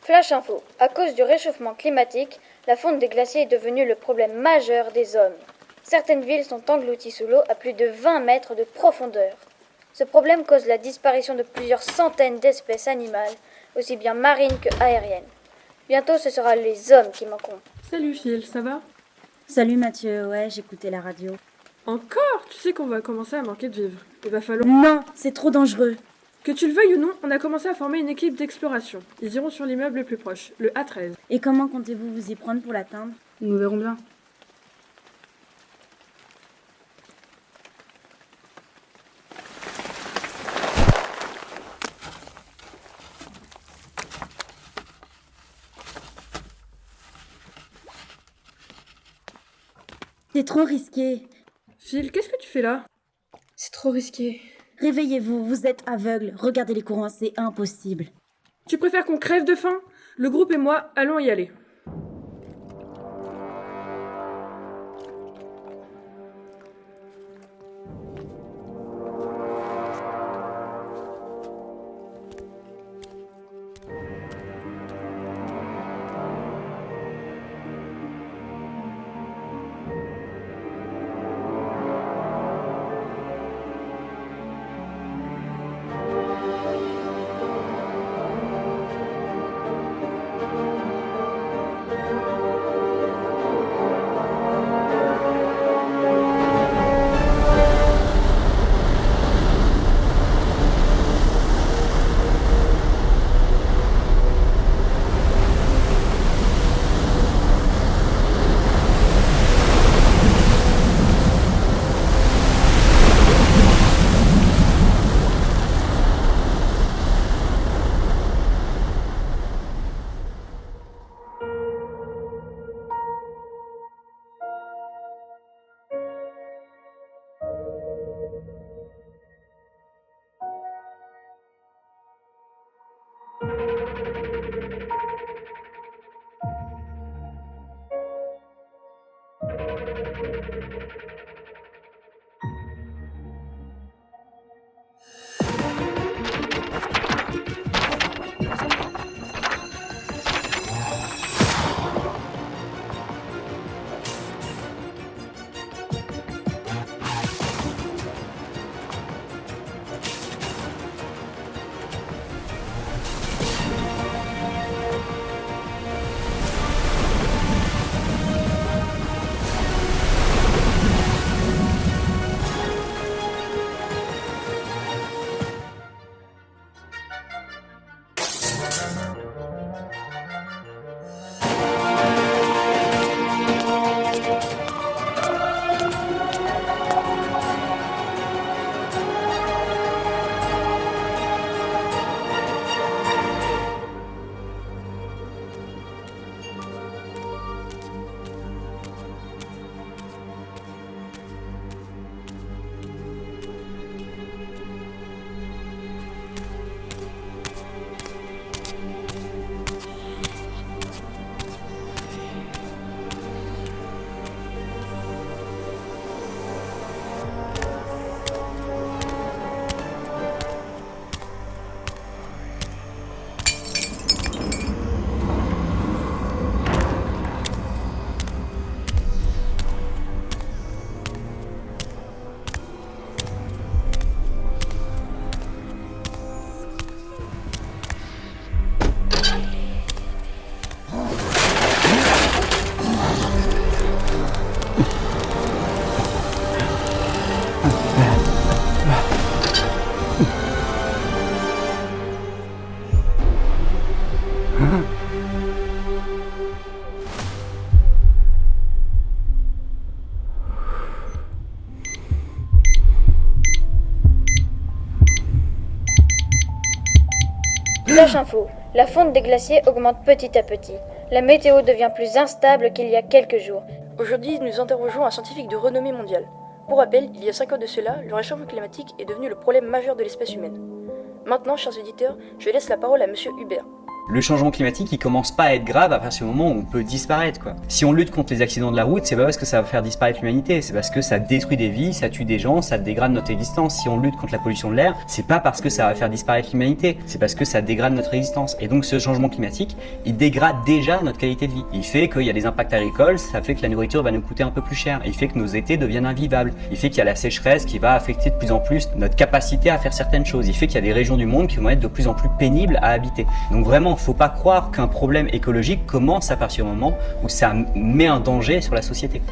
Flash info. À cause du réchauffement climatique, la fonte des glaciers est devenue le problème majeur des hommes. Certaines villes sont englouties sous l'eau à plus de 20 mètres de profondeur. Ce problème cause la disparition de plusieurs centaines d'espèces animales, aussi bien marines que aériennes. Bientôt, ce sera les hommes qui manqueront. Salut Phil, ça va? Salut Mathieu, ouais, j'écoutais la radio. Encore? Tu sais qu'on va commencer à manquer de vivre. Il va falloir... Non, c'est trop dangereux. Que tu le veuilles ou non, on a commencé à former une équipe d'exploration. Ils iront sur l'immeuble le plus proche, le A13. Et comment comptez-vous vous y prendre pour l'atteindre? Nous verrons bien. C'est trop risqué. Phil, qu'est-ce que tu fais là? C'est trop risqué. Réveillez-vous, vous êtes aveugle. Regardez les courants, c'est impossible. Tu préfères qu'on crève de faim? Le groupe et moi, allons y aller. Flash info. La fonte des glaciers augmente petit à petit. La météo devient plus instable qu'il y a quelques jours. Aujourd'hui, nous interrogeons un scientifique de renommée mondiale. Pour rappel, il y a 5 ans de cela, le réchauffement climatique est devenu le problème majeur de l'espèce humaine. Maintenant, chers auditeurs, je laisse la parole à Monsieur Hubert. Le changement climatique, il commence pas à être grave à partir du moment où on peut disparaître, quoi. Si on lutte contre les accidents de la route, c'est pas parce que ça va faire disparaître l'humanité, c'est parce que ça détruit des vies, ça tue des gens, ça dégrade notre existence. Si on lutte contre la pollution de l'air, c'est pas parce que ça va faire disparaître l'humanité, c'est parce que ça dégrade notre existence. Et donc ce changement climatique, il dégrade déjà notre qualité de vie. Il fait qu'il y a des impacts agricoles, ça fait que la nourriture va nous coûter un peu plus cher. Il fait que nos étés deviennent invivables. Il fait qu'il y a la sécheresse qui va affecter de plus en plus notre capacité à faire certaines choses. Il fait qu'il y a des régions du monde qui vont être de plus en plus pénibles à habiter. Donc vraiment, faut pas croire qu'un problème écologique commence à partir du moment où ça met un danger sur la société.